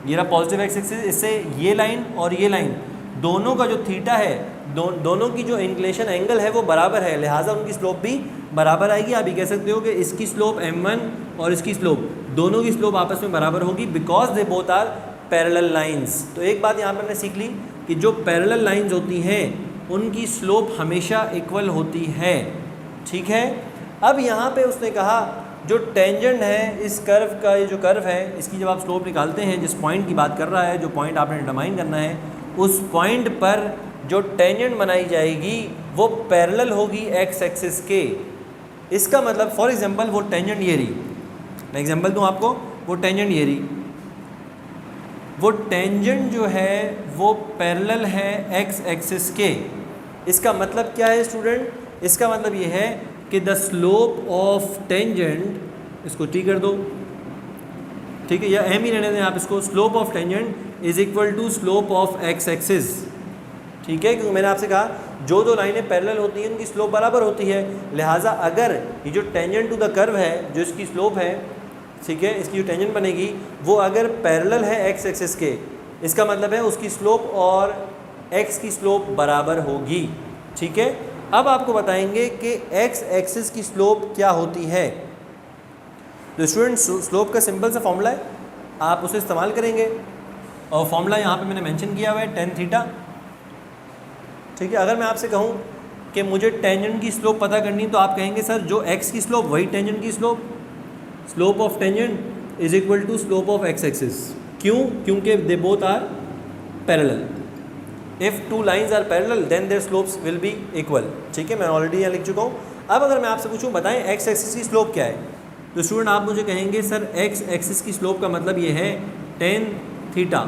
ये रहा पॉजिटिव एक्स एक्सिस, इससे ये लाइन और ये लाइन दोनों का जो थीटा है, दोनों की जो इंक्लिनेशन एंगल है वो बराबर है, लिहाजा उनकी स्लोप भी बराबर आएगी। आप ये कह सकते हो कि इसकी स्लोप m1 और इसकी स्लोप, दोनों की स्लोप आपस में बराबर होगी, because they both are parallel lines. तो एक बात यहाँ पर हमने सीख ली कि जो पैरेलल लाइंस होती हैं उनकी स्लोप हमेशा इक्वल होती है। ठीक है, अब यहाँ पे उसने कहा जो टेंजेंट है इस कर्व का, ये जो कर्व है इसकी जब आप स्लोप निकालते हैं, जिस पॉइंट की बात कर रहा है, जो पॉइंट आपने डिटरमाइन करना है, उस पॉइंट पर जो टेंजेंट बनाई जाएगी वो पैरेलल होगी एक्स एक्सिस के। इसका मतलब फॉर एग्जांपल वो टेंजेंट ये रही, मैं एग्जांपल दूं आपको, वो टेंजेंट ये रही, वो टेंजेंट जो है वो पैरेलल है एक्स एक्सिस के। इसका मतलब क्या है स्टूडेंट? इसका मतलब ये है कि द स्लोप ऑफ टेंजेंट, इसको टी कर दो, ठीक है, या एम ही रहने दें आप इसको, slope of tangent is equal to slope of x axis. ठीक है, क्योंकि मैंने आपसे कहा जो दो लाइनें पैरेलल होती हैं उनकी स्लोप बराबर होती है, लिहाजा अगर ये जो टेंजेंट टू द कर्व है, जो इसकी स्लोप है, ठीक है, इसकी जो टेंजेंट बनेगी वो अगर पैरेलल है एक्स एक्सिस के, इसका मतलब है उसकी स्लोप और एक्स की स्लोप बराबर होगी। ठीक है, अब आपको बताएंगे कि एक्स एक्सिस की स्लोप क्या होती है। तो स्टूडेंट स्लोप का सिंपल सा फॉर्मूला है, आप उसे इस्तेमाल करेंगे, और फॉर्मूला यहाँ पे मैंने मेंशन किया हुआ है tan थीटा। ठीक है, अगर मैं आपसे कहूँ कि मुझे टेंजेंट की स्लोप पता करनी, तो आप कहेंगे सर जो एक्स की स्लोप वही टेंजेंट की slope, slope of tangent is equal to slope of x axis. क्यों? क्योंकि they both are parallel. If two lines are parallel then their slopes will be equal. ठीक है, मैं ऑलरेडी यहाँ लिख चुका हूँ। अब अगर मैं आपसे पूछूँ बताएं एक्स एक्सिस की स्लोप क्या है, तो स्टूडेंट आप मुझे कहेंगे सर एक्स एक्सिस की स्लोप का मतलब ये है tan थीटा।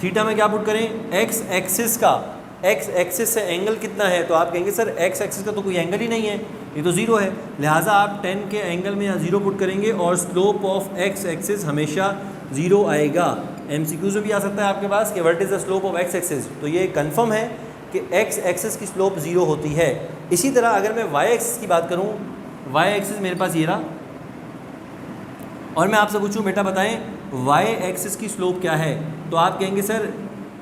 थीटा में क्या पुट करें? एक्स एक्सिस का, एक्स एक्सिस से एंगल कितना है, तो आप कहेंगे सर एक्स एक्सिस का तो कोई एंगल ही नहीं है, ये तो ज़ीरो है, लिहाजा आप 10 के एंगल में यहाँ ज़ीरो पुट करेंगे और स्लोप ऑफ एक्स एक्सिस हमेशा ज़ीरो आएगा। MCQs में भी आ सकता है आपके पास कि what is the slope of x axis, तो ये कंफर्म है कि एक्स एक्सिस की स्लोप ज़ीरो होती है। इसी तरह अगर मैं वाई एक्सिस की बात करूँ, वाई एक्सिस मेरे पास ये रहा, और मैं आपसे पूछूँ बेटा बताएं वाई एक्सिस की स्लोप क्या है, तो आप कहेंगे सर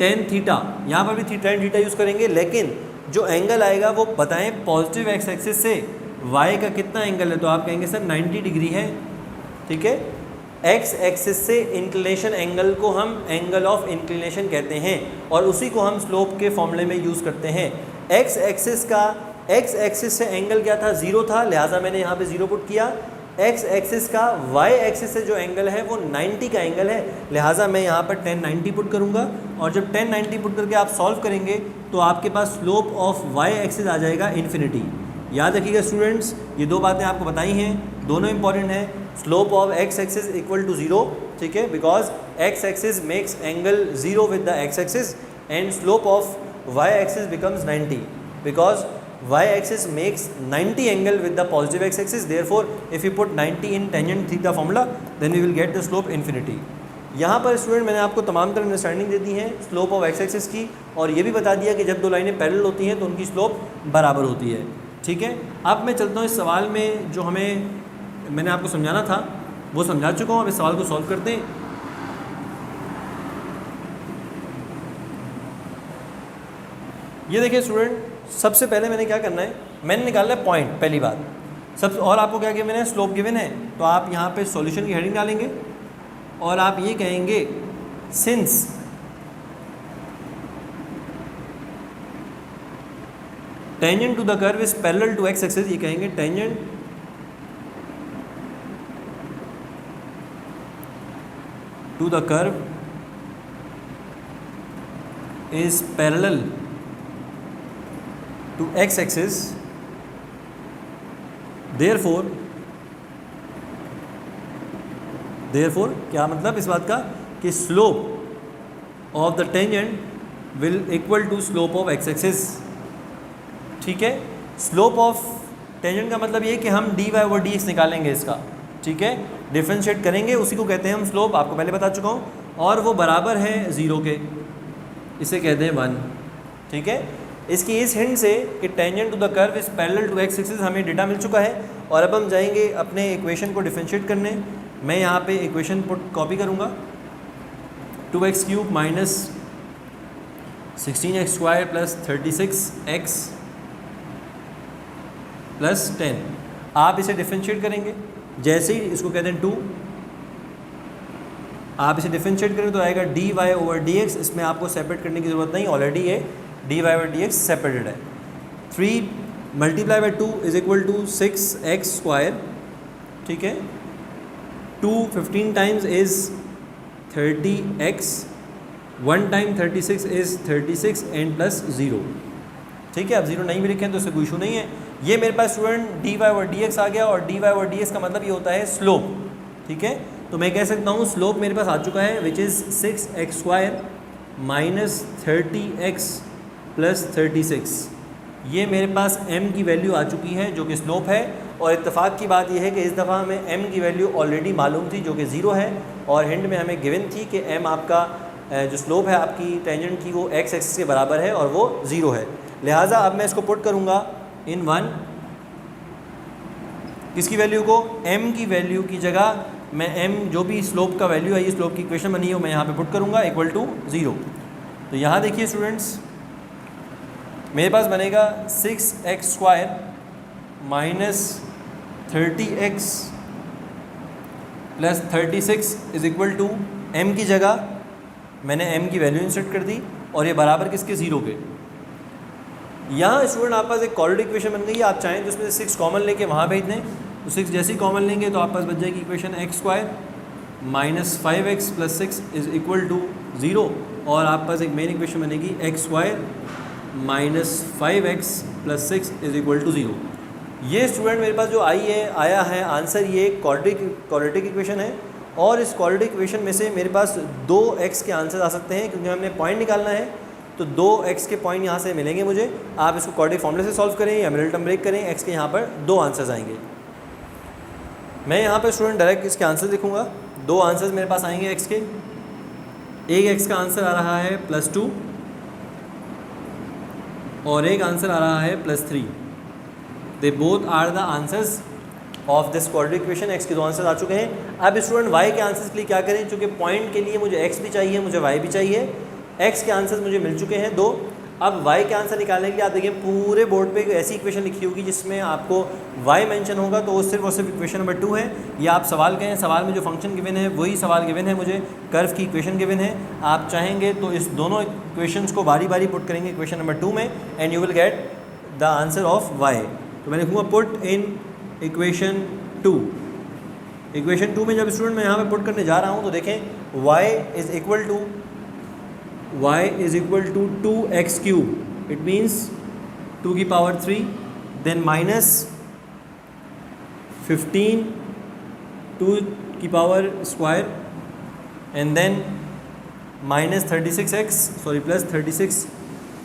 tan थीटा, यहाँ पर भी tan थीटा यूज़ करेंगे, लेकिन जो एंगल आएगा वो बताएं पॉजिटिव एक्स एक्सिस से y का कितना एंगल है, तो आप कहेंगे सर 90 डिग्री है। ठीक है, एक्स एक्सिस से इंक्लिनेशन एंगल को हम एंगल ऑफ इंक्लिनेशन कहते हैं, और उसी को हम स्लोप के फॉर्मूले में यूज़ करते हैं। एक्स एक्सिस का, एक्स एक्सिस से एंगल क्या था? ज़ीरो था, लिहाजा मैंने यहाँ पे ज़ीरो पुट किया। एक्स एक्सिस का वाई एक्सिस से जो एंगल है वो 90 का एंगल है, लिहाजा मैं यहाँ पर tan 90 पुट करूँगा, और जब tan 90 पुट करके आप सॉल्व करेंगे तो आपके पास स्लोप ऑफ वाई एक्सिस आ जाएगा इन्फिनिटी। याद रखिएगा स्टूडेंट्स, ये दो बातें आपको बताई हैं, दोनों इंपॉर्टेंट हैं। Slope of x axis equal to zero, ठीक है, because x axis makes angle zero with the x axis, and slope of y axis becomes 90 because y-axis makes 90 angle with the positive x-axis. Therefore, if you put 90 in tangent theta formula, then we will get the slope infinity. यहाँ पर student मैंने आपको तमाम तरह understanding दे दी है slope of x-axis की, और ये भी बता दिया कि जब दो लाइनें पैरेलल होती हैं तो उनकी स्लोप बराबर होती है। ठीक है, अब मैं चलता हूँ इस सवाल में, जो मैंने आपको समझाना था वो समझा चुका हूँ। अब इस सवाल को सॉल्व करते हैं। ये देखिए स्टूडेंट, सबसे पहले मैंने क्या करना है, मैंने निकालना है पॉइंट, पहली बात सब, और आपको क्या गिवन है? स्लोप गिवन है, तो आप यहाँ पे सॉल्यूशन की हेडिंग डालेंगे और आप ये कहेंगे since tangent to the curve is parallel to x axis, ये कहेंगे tangent to the curve is parallel to x axis, therefore क्या मतलब इस बात का कि slope of the tangent will equal to slope of x axis. ठीक है, स्लोप ऑफ टेंजेंट का मतलब ये कि हम dy ओवर dx निकालेंगे इसका, ठीक है, डिफ्रेंशिएट करेंगे, उसी को कहते हैं हम स्लोप, आपको पहले बता चुका हूँ, और वो बराबर है 0 के, इसे कहते हैं 1। ठीक है, इसकी इस हिंट से कि tangent to the curve is parallel to x axis हमें डेटा मिल चुका है। और अब हम जाएंगे अपने इक्वेशन को डिफ्रेंशिएट करने। मैं यहाँ पे इक्वेशन कॉपी करूँगा, 2x³ minus 16x² plus 36x plus 10। आप इसे डिफ्रेंशिएट करेंगे, जैसे ही इसको कहते हैं 2, आप इसे डिफ्रेंशिएट करेंगे तो आएगा dy ओवर dx। इसमें आपको सेपरेट करने की ज़रूरत नहीं, ऑलरेडी ये dy ओवर dx सेपरेटेड है। 3 multiply by 2 is equal to 6x²। ठीक है, 2 15 times is 30x, 1 time 36 is 36 and plus 0। ठीक है, अब 0 नहीं भी लिखें तो इससे कोई इशू नहीं है। ये मेरे पास स्टूडेंट dy ओवर dx आ गया, और dy ओवर dx का मतलब ये होता है स्लोप। ठीक है, तो मैं कह सकता हूँ स्लोप मेरे पास आ चुका है, which is 6x² minus 30x plus 36। ये मेरे पास m की वैल्यू आ चुकी है जो कि स्लोप है। और इत्तेफाक की बात यह है कि इस दफ़ा हमें m की वैल्यू ऑलरेडी मालूम थी जो कि 0 है, और हिंट में हमें गिवन थी कि m आपका जो स्लोप है आपकी टेंजेंट की वो x एक्सिस के बराबर है और वो 0 है। लिहाजा अब मैं इसको पुट करूँगा इन 1, किसकी वैल्यू को, m की वैल्यू की जगह मैं m जो भी स्लोप का वैल्यू है, ये स्लोप की इक्वेशन बनी है, मैं यहाँ पे पुट करूँगा इक्वल टू 0। तो यहाँ देखिए स्टूडेंट्स, मेरे पास बनेगा 6x² minus 30x plus 36 is equal to m की जगह मैंने m की वैल्यू इंसर्ट कर दी, और ये बराबर किसके, 0 के। यहाँ स्टूडेंट आपके पास एक क्वाड्रेटिक इक्वेशन बन गई है। आप चाहें तो उसमें से 6 कॉमन लेके वहाँ भेज दें, तो 6 जैसे ही कॉमन लेंगे तो आपके पास बच जाएगी equation x² minus 5x plus 6 is equal to 0, और आपके पास एक मेन इक्वेशन बनेगी x² minus 5x plus 6 is equal to 0। ये स्टूडेंट मेरे पास जो आया है आंसर, ये क्वाड्रेटिक इक्वेशन है, और इस क्वाड्रेटिक इक्वेशन में से मेरे पास 2x के आंसर आ सकते हैं, क्योंकि हमने पॉइंट निकालना है, तो 2x के पॉइंट यहाँ से मिलेंगे मुझे। आप इसको क्वाड्रेटिक फॉर्मूले से सॉल्व करें या मिडिल टर्म ब्रेक करें, x के यहाँ पर 2 आंसर्स आएंगे। मैं यहाँ पर स्टूडेंट डायरेक्ट इसके आंसर लिखूँगा। 2 आंसर्स मेरे पास आएंगे x के। एक x का आंसर आ रहा है +2 और एक आंसर आ रहा है +3। They both are the answers of this quadratic equation. x के 2 आंसर आ चुके हैं। अब स्टूडेंट y के आंसर्स के लिए क्या करें, चूँकि पॉइंट के लिए मुझे x भी चाहिए, मुझे y भी चाहिए। x के आंसर्स मुझे मिल चुके हैं 2। अब y के आंसर निकालने के लिए आप देखिए पूरे बोर्ड पे ऐसी इक्वेशन लिखी होगी जिसमें आपको y मेंशन होगा, तो वो सिर्फ और सिर्फ इक्वेशन नंबर 2 है। या आप सवाल कहें, सवाल में जो फंक्शन गिवन है वही सवाल गिवन है, मुझे कर्व की इक्वेशन गिवन है। आप चाहेंगे तो इस दोनों इक्वेशंस को बारी बारी पुट करेंगे इक्वेशन नंबर 2 में, and you will get the answer of y। तो मैं लिखूँगा पुट इन इक्वेशन 2। इक्वेशन 2 में जब स्टूडेंट मैं यहाँ पे पुट करने जा रहा हूँ तो देखें y is equal to 2x³। It means 2 की पावर 3, देन माइनस 15 2 की power square, and then minus 36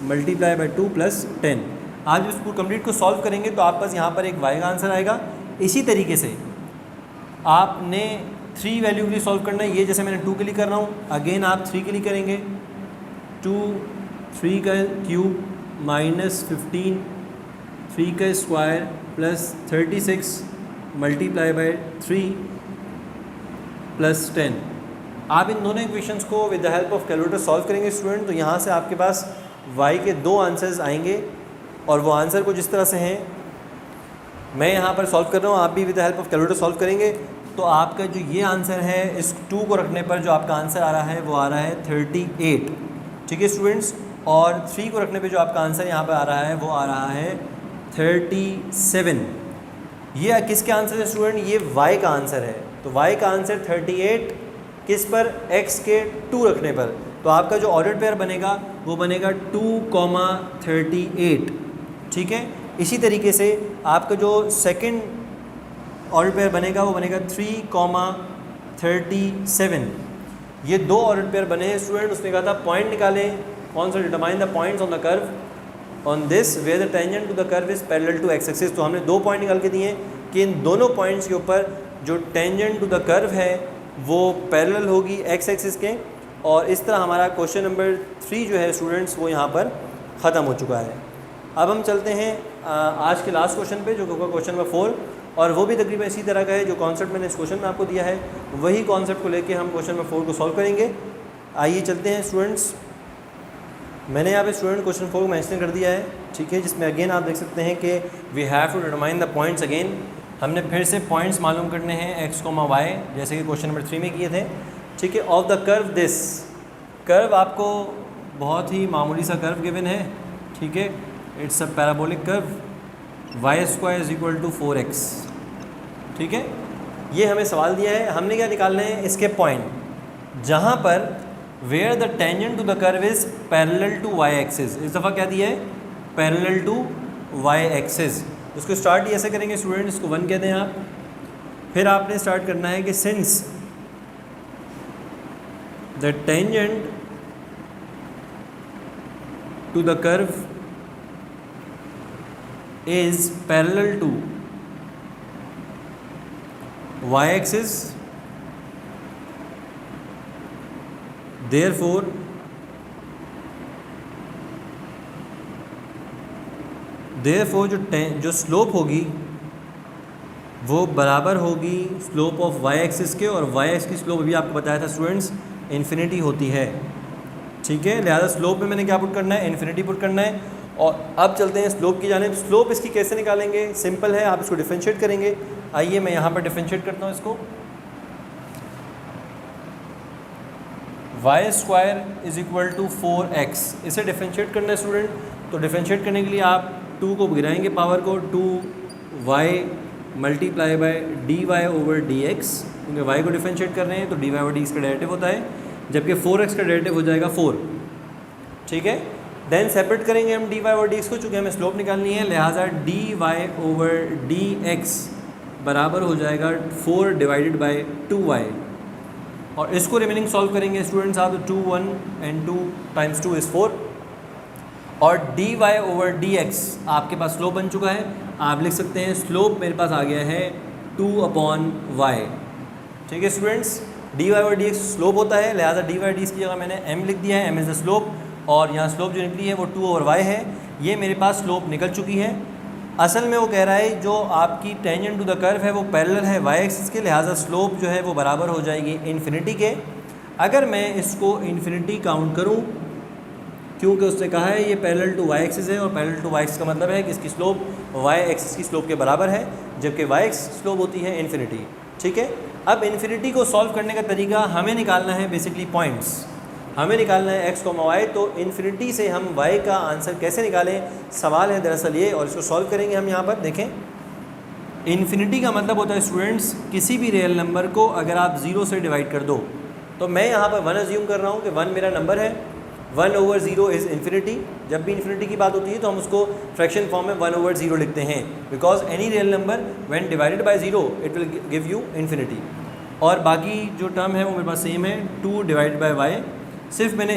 multiply by 2 plus 10। आज इस पूरे कंप्लीट को सॉल्व करेंगे तो आप पास यहाँ पर एक y का आंसर आएगा। इसी तरीके से आपने 3 वैल्यू के लिए सॉल्व करना है। ये जैसे मैंने 2 के लिए कर रहा हूँ, अगेन आप 3 के लिए करेंगे। 3 का क्यूब माइनस 15 3 का square plus 36 multiply by 3 plus 10। आप इन दोनों इक्वेशंस को with the help of calculator solve करेंगे स्टूडेंट। तो यहाँ से आपके पास y के 2 आंसर्स आएंगे, और वो आंसर को जिस तरह से हैं मैं यहाँ पर सॉल्व कर रहा हूँ, आप भी with the help of calculator solve करेंगे। तो आपका जो ये आंसर है, इस 2 को रखने पर जो आपका आंसर आ रहा है वो आ रहा है 38। ठीक है स्टूडेंट्स, और 3 को रखने पे जो आपका आंसर यहाँ पे आ रहा है वो आ रहा है 37। ये किसके आंसर है स्टूडेंट, ये y का आंसर है। तो y का आंसर 38 किस पर, x के 2 रखने पर। तो आपका जो ऑर्डर पेयर बनेगा वो बनेगा 2,38, ठीक है। इसी तरीके से आपका जो सेकंड ऑर्डर पेयर बनेगा वो बनेगा 3,37। ये 2 ऑर्डर पेयर बने हैं स्टूडेंट। उसने कहा था पॉइंट निकालें, कौन सा, determine the points on the curve on this where the tangent to the curve is parallel to x axis. तो हमने 2 पॉइंट निकाल के दिए हैं कि इन दोनों पॉइंट्स के ऊपर जो टेंजेंट टू द कर्व है वो पैरेलल होगी x एक्सिस के। और इस तरह हमारा क्वेश्चन नंबर 3 जो है स्टूडेंट्स वो यहाँ पर ख़त्म हो चुका है। अब हम चलते हैं आज के लास्ट क्वेश्चन पे, जो होगा क्वेश्चन नंबर 4, और वो भी तकरीबन इसी तरह का है। जो कॉन्सेप्ट मैंने इस क्वेश्चन में आपको दिया है वही कॉन्सेप्ट को लेके हम क्वेश्चन नंबर 4 को सॉल्व करेंगे। आइए चलते हैं स्टूडेंट्स। मैंने यहाँ पे स्टूडेंट क्वेश्चन 4 को मेंशन कर दिया है, ठीक है, जिसमें अगेन आप देख सकते हैं कि we have to determine the points again. हमने फिर से पॉइंट्स मालूम करने हैं x, y, जैसे कि क्वेश्चन नंबर 3 में किए थे, ठीक है। Of the curve this, curve आपको बहुत ही मामूली सा कर्व गिवन है, ठीक है। It's a parabolic curve, y² is equal to 4x, ठीक है। ये हमें सवाल दिया है, हमने क्या निकालना है, इसके पॉइंट जहाँ पर where the tangent to the curve is parallel to y axis. इस दफ़ा क्या दिया है, पैरेलल टू y एक्सिस। उसको स्टार्ट ऐसे करेंगे स्टूडेंट, इसको 1 कहते हैं आप। फिर आपने स्टार्ट करना है कि since the tangent to the curve is parallel to y axis, therefore जो स्लोप होगी वो बराबर होगी स्लोप ऑफ y एक्सिस के, और y एक्सिस की स्लोप अभी आपको बताया था स्टूडेंट्स इन्फिनिटी होती है, ठीक है। लिहाजा स्लोप में मैंने क्या पुट करना है, इन्फिनिटी पुट करना है। और अब चलते हैं स्लोप की जानिब। स्लोप इसकी कैसे निकालेंगे, सिंपल है, आप इसको डिफरेंशिएट करेंगे। आइए मैं यहाँ पर डिफरेंशिएट करता हूँ इसको। y² is equal to 4x, इसे डिफरेंशिएट करना है स्टूडेंट। तो डिफरेंशिएट करने के लिए आप 2 को गिराएंगे पावर को, 2y मल्टीप्लाई बाय dy/dx, क्योंकि y को डिफरेंशिएट कर रहे हैं तो dy/dx का डेरिवेटिव होता है, जबकि 4x का डेरिवेटिव हो जाएगा 4, ठीक है। देन सेपरेट करेंगे हम dy/dx को, चूँकि हमें स्लोप निकालनी है, लिहाजा dy/dx बराबर हो जाएगा 4 डिवाइडेड बाय 2y। और इसको रिमेनिंग सॉल्व करेंगे स्टूडेंट्स आप, तो 2 1 एंड 2 टाइम्स 2 इज़ 4। और dy/dx आपके पास स्लोप बन चुका है। आप लिख सकते हैं स्लोप मेरे पास आ गया है 2/y, ठीक है स्टूडेंट्स। dy/dx स्लोप होता है, लिहाजा dy/dx की जगह मैंने m लिख दिया है, m इज़ द स्लोप। और यहाँ स्लोप जो निकली है वो 2/y है। ये मेरे पास स्लोप निकल चुकी है। असल में वो कह रहा है जो आपकी टेंजेंट टू द कर्व है वो पैरेलल है y एक्सिस के, लिहाजा स्लोप जो है वो बराबर हो जाएगी इन्फिनिटी के। अगर मैं इसको इन्फिनिटी काउंट करूँ, क्योंकि उसने कहा है ये पैरेलल टू y एक्सिस है, और पैरेलल टू y एक्सिस का मतलब है कि इसकी स्लोप y एक्सिस की स्लोप के बराबर है, जबकि y एक्सिस स्लोप होती है इन्फिनिटी, ठीक है। अब इन्फिनिटी को सॉल्व करने का तरीका हमें निकालना है, बेसिकली पॉइंट्स हमें निकालना है x, y। तो इन्फिनिटी से हम y का आंसर कैसे निकालें, सवाल है दरअसल ये, और इसको सॉल्व करेंगे हम यहाँ पर। देखें, इन्फिनिटी का मतलब होता है स्टूडेंट्स किसी भी रियल नंबर को अगर आप 0 से डिवाइड कर दो। तो मैं यहाँ पर 1 अज्यूम कर रहा हूँ कि 1 मेरा नंबर है, 1/0 इज़ इन्फिनिटी। जब भी इन्फिनिटी की बात होती है तो हम उसको फ्रैक्शन फॉर्म में 1/0 लिखते हैं, because any real number when divided by 0 it will give you infinity. और बाकी जो टर्म है वो मेरे पास सेम है, 2 डिवाइडेड बाय y। सिर्फ मैंने